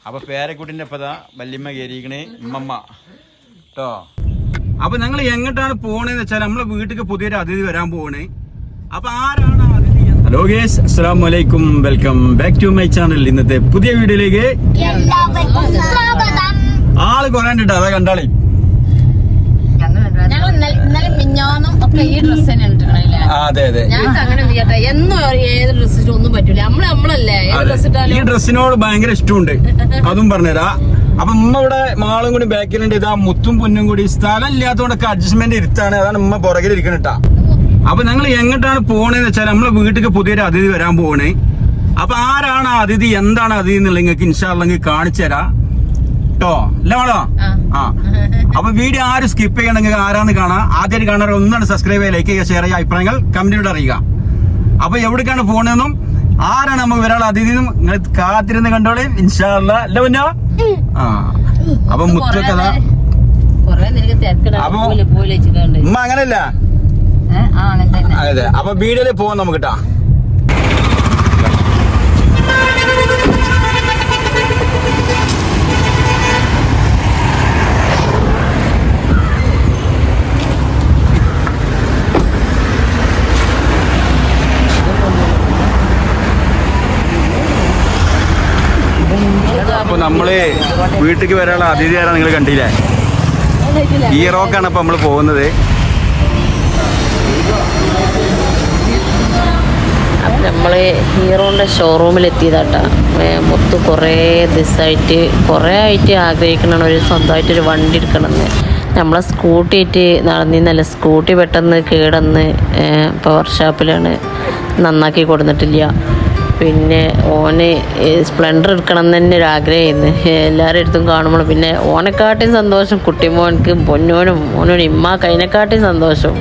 അപ്പൊ പേരക്കുട്ടിന്റെ അപ്പതാ വല്യമ്മ കയറിയിരിക്കണേ ഉമ്മമ്മ കേട്ടോ. അപ്പൊ ഞങ്ങൾ എങ്ങോട്ടാണ് പോണേന്ന് വെച്ചാൽ നമ്മളെ വീട്ടിലേക്ക് പുതിയൊരു അതിഥി വരാൻ പോണേ. അപ്പൊ ആരാണ് അതിഥി? ഹലോ ഗേസ്, അസ്സലാമു അലൈക്കും, welcome back to my channel. ഇന്നത്തെ പുതിയ വീഡിയോയിലേക്ക് ആള് കൊറേ ഉണ്ട്, അതാ കണ്ടാളി. അതെ അതെ, ഈ ഡ്രസ്സിനോട് ഭയങ്കര ഇഷ്ടമുണ്ട്, അതും പറഞ്ഞുതരാ. അപ്പൊ ഉമ്മ ഇവിടെ മാളും കൂടി ബാക്കിലുണ്ട്. ഇതാ മുത്തും പൊന്നും കൂടി സ്ഥലം ഇല്ലാത്തതുകൊണ്ടൊക്കെ അഡ്ജസ്റ്റ്മെന്റ് ഇരുത്താണ്. അതാണ് ഉമ്മ പുറകിൽ ഇരിക്കണട്ടാ. അപ്പൊ ഞങ്ങൾ എങ്ങോട്ടാണ് പോണേന്ന് വെച്ചാൽ നമ്മളെ വീട്ടിലേക്ക് പുതിയൊരു അതിഥി വരാൻ പോണേ. അപ്പൊ ആരാണ് അതിഥി, എന്താണ് അതിഥി എന്നുള്ളത് നിങ്ങൾക്ക് ഇൻഷാ അല്ലാഹ് കാണിച്ചു തരാം കേട്ടോ. അല്ല മാളോ? ആ, അപ്പൊ വീഡിയോ ആരും സ്കിപ്പ് ചെയ്യണമെങ്കിൽ ആരാന്ന് കാണാം. ആദ്യമായിട്ട് കാണാൻ ഒന്നാണ് സബ്സ്ക്രൈബ് ചെയ്യുക, ലൈക്ക് ചെയ്യുക, ഷെയർ ചെയ്യുക, അഭിപ്രായങ്ങൾ കമന്റിലൂടെ അറിയുക. അപ്പൊ എവിടേക്കാണ് പോണെന്നും ആരാണ് നമുക്ക് ഒരാൾ അതിഥിയും നിങ്ങൾ കാത്തിരുന്ന് കണ്ടോളേ ഇൻഷാ അല്ലാഹ്. അല്ല മുന്നോ? ആ, അപ്പൊ മുത്തൊക്കെ അപ്പൊ ഉമ്മ അങ്ങനല്ല. അതെ, അപ്പൊ വീഡിയോയിൽ പോവാൻ നമുക്ക് ട്ടാ. അപ്പൊ നമ്മള് വീട്ടിലേക്ക് വരാനുള്ള അതിഥി ആരാ നിങ്ങൾ കണ്ടില്ലേ? ഈ റോക്കാണ് ഇപ്പൊ നമ്മള് പോകുന്നത്. നമ്മള് ഹീറോന്റെ ഷോറൂമിൽ എത്തിയതാട്ടാ. മൊത്ത് കുറേ ആയിട്ട് ആഗ്രഹിക്കണം ഒരു സ്വന്തമായിട്ടൊരു വണ്ടി എടുക്കണമെന്ന്. നമ്മളെ സ്കൂട്ടി ആയിട്ട് നടന്നിന്നല്ല, സ്കൂട്ടി പെട്ടെന്ന് കേടന്ന് ഇപ്പോൾ വർക്ക്ഷോപ്പിലാണ്, നന്നാക്കി കൊടുത്തിട്ടില്ല. പിന്നെ ഓന് സ്പ്ലെൻഡർ എടുക്കണം എന്ന് തന്നെ ഒരു ആഗ്രഹമായിരുന്നു. എല്ലാവരുടെ അടുത്തും കാണുമ്പോൾ പിന്നെ ഓനെക്കാട്ടിയും സന്തോഷം കുട്ടിമോനക്ക്, പൊന്നോനും മോനോനും ഇമ്മാക്ക് അതിനെക്കാട്ടിയും സന്തോഷം.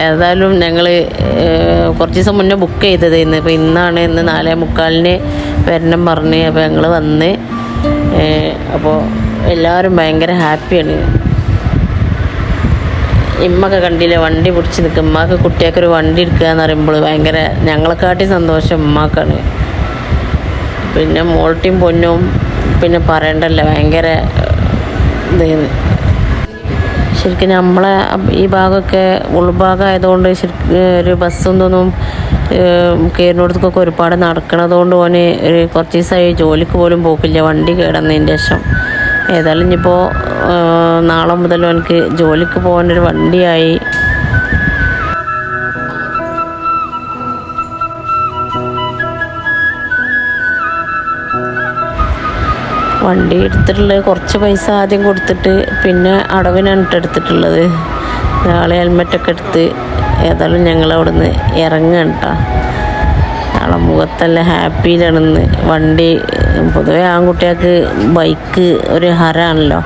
ഏതായാലും ഞങ്ങൾ കുറച്ച് ദിവസം മുന്നേ ബുക്ക് ചെയ്തതായിരുന്നു. ഇപ്പോൾ ഇന്നാണ്, ഇന്ന് 4:45 വരണം പറഞ്ഞ്. അപ്പോൾ ഞങ്ങൾ വന്ന്. അപ്പോൾ എല്ലാവരും ഭയങ്കര ഹാപ്പിയാണ്. ഇമ്മൊക്കെ കണ്ടില്ലേ വണ്ടി പിടിച്ച് നിൽക്കും. ഉമ്മാക്ക് കുട്ടിയൊക്കെ ഒരു വണ്ടി എടുക്കുക എന്ന് പറയുമ്പോൾ ഭയങ്കര, ഞങ്ങളെക്കാട്ടി സന്തോഷം ഉമ്മാക്കാണ്. പിന്നെ മോൾട്ടിയും പൊന്നും പിന്നെ പറയണ്ടല്ലോ, ഭയങ്കര ഇതായിരുന്നു. ശരിക്കും നമ്മളെ ഈ ഭാഗമൊക്കെ ഉൾഭാഗമായതുകൊണ്ട് ശരിക്കും ഒരു ബസ്സും തോന്നും കയറിനോടത്തൊക്കെ ഒരുപാട് നടക്കണതുകൊണ്ട് ഓന് കുറച്ച് ദിവസമായി ജോലിക്ക് പോലും പോക്കില്ല, വണ്ടി കേടന്നതിൻ്റെ ശേഷം. ഏതായാലും ഇനിയിപ്പോൾ നാളെ മുതൽ എനിക്ക് ജോലിക്ക് പോകാനൊരു വണ്ടിയായി. വണ്ടി എടുത്തിട്ടുള്ളത് കുറച്ച് പൈസ ആദ്യം കൊടുത്തിട്ട് പിന്നെ അടവിനാണ് എടുത്തിട്ടുള്ളത്. നാളെ ഹെൽമെറ്റൊക്കെ എടുത്ത് ഏതായാലും ഞങ്ങൾ അവിടെ നിന്ന് ഇറങ്ങുകയാണ് കേട്ടോ. നാളെ മുഖത്തെല്ലാം ഹാപ്പിയിലാണെന്ന്. വണ്ടി പൊതുവെ ആൺകുട്ടികൾക്ക് ബൈക്ക് ഒരു ഹരാണല്ലോ.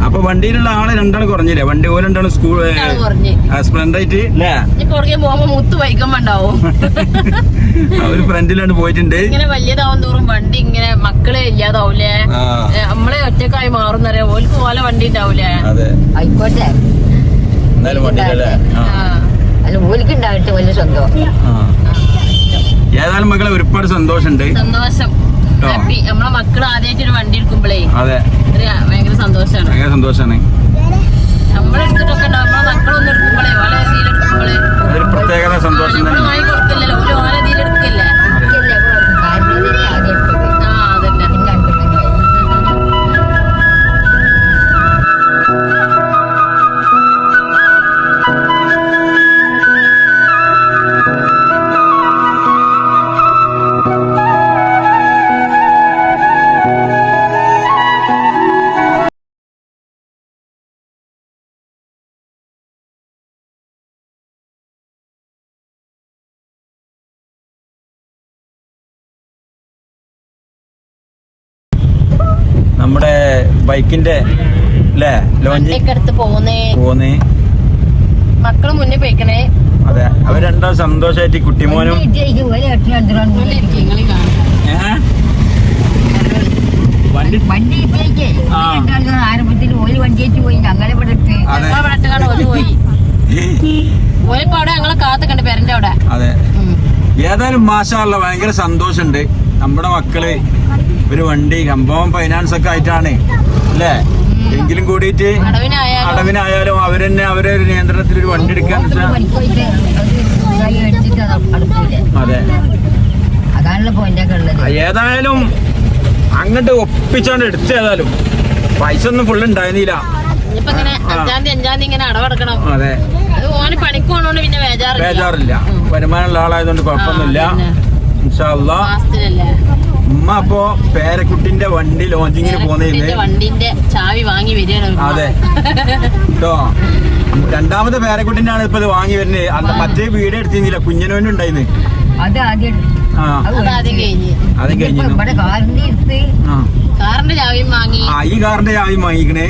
അപ്പൊ വണ്ടിയിലുള്ള ആള് രണ്ടാൾ കുറഞ്ഞില്ലേ? വണ്ടി പോലെ രണ്ടാളും സ്കൂൾ സ്പ്ലെൻഡർ ആയിട്ട് മുത്ത് വൈകുമ്പോണ്ടാവും. അവര് ഫ്രണ്ടിലാണ് പോയിട്ടുണ്ട്. ഇങ്ങനെ വലിയതാവും തോറും വണ്ടി ഇങ്ങനെ മക്കളെ ഇല്ലാതാവൂലേ, നമ്മളെ ഒറ്റക്കായി മാറുന്നറിയാ. ഓൽക്ക് പോലെ വണ്ടി ഉണ്ടാവൂലേ? ആയിക്കോട്ടെ, എന്തായാലും വണ്ടിയിലല്ലേ. ഓൽക്ക് ഉണ്ടാവട്ടെ വലിയ സ്വന്തം. ഏതായാലും മക്കളെ ഒരുപാട് സന്തോഷമുണ്ട്. സന്തോഷം, ഹാപ്പി. നമ്മളെ മക്കൾ ആദ്യമായിട്ട് ഒരു വണ്ടി എടുക്കുമ്പോഴേ അതെ ഭയങ്കര സന്തോഷമാണ്. ഭയങ്കര സന്തോഷമാണ്. നമ്മളെടുത്തിട്ടൊക്കെ നമ്മളെ മക്കളൊന്നും എടുക്കുമ്പോഴേ ഓല രീതിയിലെടുക്കുമ്പോഴേ അതൊരു പ്രത്യേകത സന്തോഷം തന്നെ. വാങ്ങി കൊടുക്കില്ലല്ലോ, ഓല രീതിയിലെടുക്കില്ലേ? നമ്മുടെ ബൈക്കിന്റെ അല്ലേ ലോഞ്ചിങ് അടുത്ത് പോന്നേ മക്കള് മുന്നേ പോയിക്കണേ. അതെ അവർ രണ്ടാം സന്തോഷായിട്ട് കുട്ടിമോനും ആരംഭത്തിൽ ഒരു വണ്ടിയേറ്റ് പോയി ഞങ്ങളെ ഇവിടെ ഞങ്ങളെ കാത്തുക്കണ്ട് പേരന്റെ അവിടെ. അതെ ഏതായാലും മാഷാ അല്ലാഹ് ഭയങ്കര സന്തോഷമുണ്ട്. നമ്മുടെ മക്കള് ഒരു വണ്ടി സംഭവം ഫൈനാൻസ് ഒക്കെ ആയിട്ടാണ് അല്ലേ, എങ്കിലും കൂടിയിട്ട് അടവിനായാലും അവരെന്നെ അവരെ ഒരു നിയന്ത്രണത്തിൽ ഒരു വണ്ടി എടുക്കാന്ന് വെച്ചാൽ അതെ. ഏതായാലും അങ്ങോട്ട് ഒപ്പിച്ചാണ്ട് എടുത്ത് ഏതായാലും പൈസ ഒന്നും ഫുള്ള് ഉണ്ടായിരുന്നില്ല. അതെ ബേജാറില്ല, വരുമാനമുള്ള ആളായതുകൊണ്ട് കുഴപ്പമൊന്നുമില്ല. ഇൻഷാ അല്ലാഹ് ഉമ്മ അപ്പോ പേരക്കുട്ടിന്റെ വണ്ടി ലോഞ്ചിങ്ങിന് പോന്നേന്ന് വണ്ടിന്റെ ചാവി വാങ്ങി വരികയാണ്. അതെ കേട്ടോ, രണ്ടാമത്തെ പേരക്കുട്ടിന്റെ ആണ് ഇപ്പൊ ഇത് വാങ്ങി വരുന്നത്. അന്ന് മറ്റേ വീട് എടുത്തിരുന്നില്ല, കുഞ്ഞനോനും ഉണ്ടായിന്ന്. അത് കഴിഞ്ഞു കാറിന്റെ ചാവിയും വാങ്ങി. ഈ കാറിന്റെ ചാവി വാങ്ങിക്കണേ.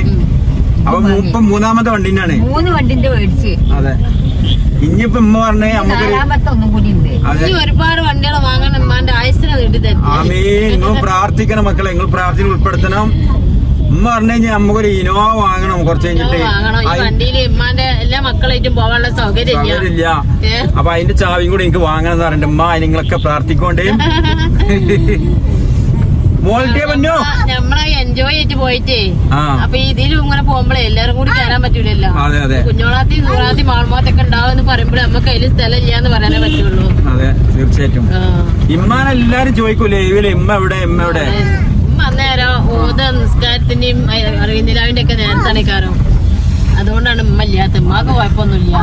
അപ്പൊ ഇപ്പം മൂന്നാമത്തെ വണ്ടിന്റെ ആണ്. 3 വണ്ടിന്റെ മേടിച്ച്. അതെ ഇനിയിപ്പോ ഉമ്മ പറഞ്ഞേ നമുക്കൊരു ഒരുപാട് വണ്ടികൾ വാങ്ങണം. ഉമ്മാന്റെ ആയുസിനെ നിങ്ങൾ പ്രാർത്ഥിക്കണം മക്കളെ, നിങ്ങൾ പ്രാർത്ഥന ഉൾപ്പെടുത്തണം. ഉമ്മ പറഞ്ഞു കഴിഞ്ഞാൽ നമുക്കൊരു ഇനോവ വാങ്ങണം കുറച്ച് കഴിഞ്ഞിട്ട്. വണ്ടിയില് ഉമ്മാന്റെ എല്ലാ മക്കളായിട്ടും പോകാനുള്ള സൗകര്യമില്ല. അപ്പൊ അതിന്റെ ചാവിയും കൂടി എനിക്ക് വാങ്ങണം എന്ന് പറഞ്ഞിട്ട് ഉമ്മ നിങ്ങളൊക്കെ പ്രാർത്ഥിക്കോണ്ടേ. നമ്മളെ എൻജോയ് ചെയ്തിട്ട് പോയിട്ടേ. അപ്പൊ ഇതിലും ഇങ്ങനെ പോകുമ്പോഴേ എല്ലാരും കൂടി കയറാൻ പറ്റൂലല്ലോ. കുഞ്ഞോളാത്തി നൂറാത്തി മാൾമാത്തൊക്കെ ഉണ്ടാവും എന്ന് പറയുമ്പോഴേ നമുക്ക് അതിൽ സ്ഥലം ഇല്ലാന്ന് പറയാനേ പറ്റുള്ളൂ. അതെ തീർച്ചയായിട്ടും. ഇമ്മാനെല്ലാരും ചോദിക്കൂലേ ഇവര് ഇമ്മ എവിടെ ഇമ്മ എവിടെ. ഉമ്മ അന്നേരം ഓത നിസ്കാരത്തിന്റെയും അറിവിന്ദിലാവിന്റെ ഒക്കെ നേരത്താണ് കാരം. അതുകൊണ്ടാണ് ഉമ്മ ഇല്ലാത്ത. ഉമ്മാക്ക് കുഴപ്പമൊന്നുമില്ല.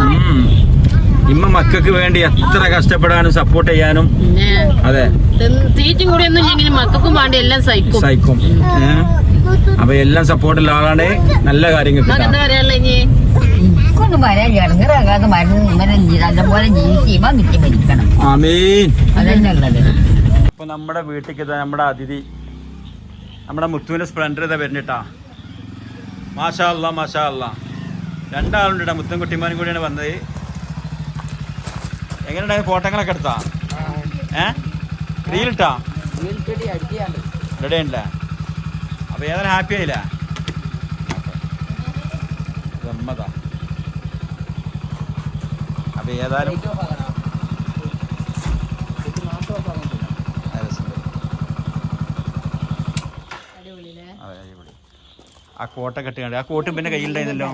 ഇമ്മ മക്കൾക്ക് വേണ്ടി എത്ര കഷ്ടപ്പെടാനും സപ്പോർട്ട് ചെയ്യാനും. അതെ തീറ്റും കൂടി ഒന്നും ഇല്ലെങ്കിലും മക്കൾക്കും വേണ്ടി എല്ലാം സഹിക്കും. അപ്പൊ എല്ലാം സപ്പോർട്ടുള്ള ആളാണ്. നല്ല കാര്യങ്ങൾ എന്താ പറയാനുള്ള ഇനി ഒന്നും പറയാൻ ഇറങ്ങാതെ നല്ലപോലെ ജീവിക്കുമ്പോ നിത്യം മരിക്കണം. ആമീൻ. അതന്നെ ഉള്ളത്. ഇപ്പൊ നമ്മുടെ വീട്ടിലേക്ക് നമ്മുടെ അതിഥി നമ്മുടെ മുത്തുവിന്റെ സ്പ്ലെൻഡർ ഇതാ വരുന്നിട്ടാ. മാഷാ അല്ലാ മാഷാ അല്ലാ. രണ്ടാളുണ്ട്. മുത്തും കുട്ടിമാനും കൂടിയാണ് വന്നത്. എങ്ങനെയുണ്ടായ ഫോട്ടോകളൊക്കെ എടുത്താ? റീലിട്ടാ റെഡി ഉണ്ടല്ലേ? അപ്പൊ ഏതായാലും ഹാപ്പി ആയില്ലേ? സമ്മതാ. അപ്പൊ ഏതായാലും ആ കോട്ടൊക്കെ ഇട്ട് ആ കോട്ടും പിന്നെ കയ്യിലുണ്ടായിരുന്നല്ലോ.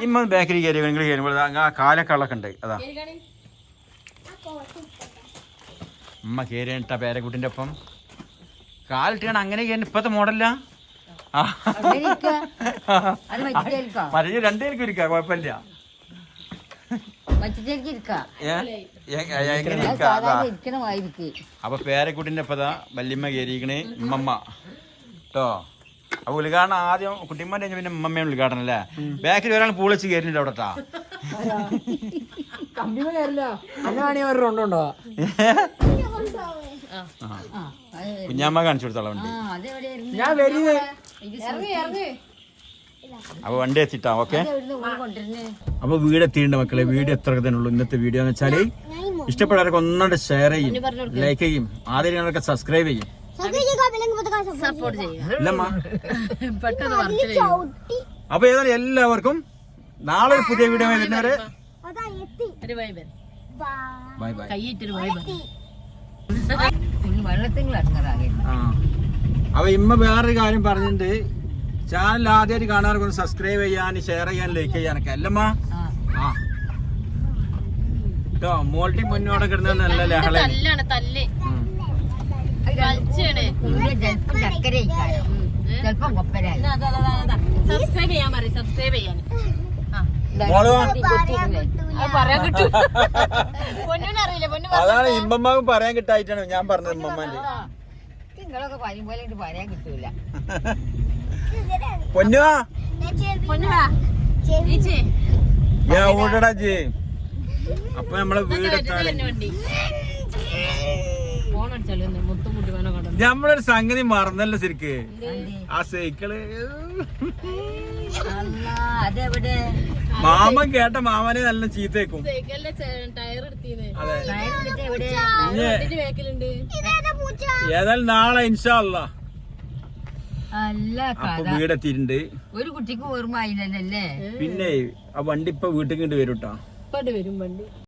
ഇമ്മ ബേക്കറി കയറി നിങ്ങൾ കയറുമ്പോൾ ആ കാലക്കള്ളൊക്കെ ഉണ്ട്. അതാ ഉമ്മ കയറിയിട്ട പേരക്കുട്ടിന്റെ ഒപ്പം കാലിട്ടാണ് അങ്ങനെ കയറി. ഇപ്പത്തെ മോഡല്ല മറിഞ്ഞ് രണ്ടേർക്ക് ഇരിക്കാം, കുഴപ്പമില്ല. അപ്പൊ പേരക്കുട്ടിന്റെ ഒപ്പതാ വല്യമ്മ കയറിയിരിക്കണേ. ഉമ്മമ്മ കേട്ടോ. അപ്പൊ ഉദ്ഘാടനം ആദ്യം കുട്ടിമാന്റെ പിന്നെ ഉമ്മമ്മയാണ് ഉദ്ഘാടനം അല്ലേ. ബാക്കിൽ ഒരാൾ പൂളിച്ച് കയറിണ്ട് അവിടെട്ടാ. കുഞ്ഞാമ്മ കാണിച്ചു കൊടുത്തോളാം വണ്ടി. അപ്പൊ വണ്ടി എത്തിട്ടാ. ഓക്കെ അപ്പൊ വീട് എത്തിയിട്ടുണ്ട് മക്കളെ. വീട് എത്ര തന്നെ ഉള്ളൂ ഇന്നത്തെ വീഡിയോ എന്ന് വെച്ചാല്. ഇഷ്ടപ്പെട്ടവരൊക്കെ ഒന്നുകൊണ്ട് ഷെയർ ചെയ്യും, ലൈക്ക് ചെയ്യും, ആദ്യം സബ്സ്ക്രൈബ് ചെയ്യും. അപ്പൊ ഏതായാലും എല്ലാവർക്കും നാളെ ഒരു പുതിയ വീഡിയോ വരുന്നവരെ ബൈ ബൈ. അപ്പൊ ഇമ്മ വേറൊരു കാര്യം പറഞ്ഞിട്ടുണ്ട്. ചാനൽ ആദ്യമായിട്ട് കാണാനൊക്കെ സബ്സ്ക്രൈബ് ചെയ്യാൻ, ഷെയർ ചെയ്യാൻ, ലൈക്ക് ചെയ്യാനൊക്കെ അല്ലമ്മ. കേട്ടോ മോൾട്ടി മുന്നോടെ കിടന്ന നല്ല ലഹള. അതാണ് ഇമ്മമ്മക്ക് പറയാൻ കിട്ടായിട്ടാണ് ഞാൻ പറഞ്ഞത്. ഇമ്മമ്മന്റെ നിങ്ങളൊക്കെ പറയുമ്പോൾ പറയാൻ കിട്ടൂല. പൊന്നുവാ ഓടടാ ജി. അപ്പൊ നമ്മളെ വീടെത്താൻ നമ്മളൊരു സംഗതി മറന്നല്ലോ ശരിക്ക് ആ സൈക്കിള് അതെവിടെ മാമൻ കേട്ട മാമനെ നല്ല ചീത്തേക്കും അതെ എവിടെ ഏതായാലും നാളെ ഇൻഷാ അല്ലാ അല്ല അപ്പൊ വീടെത്തിയിട്ടുണ്ട്. ഒരു കുട്ടിക്ക് ഓർമ്മ ആയില്ലല്ലേ. പിന്നെ ആ വണ്ടി ഇപ്പൊ വീട്ടിൽ വരും കേട്ടോ. വരും വണ്ടി.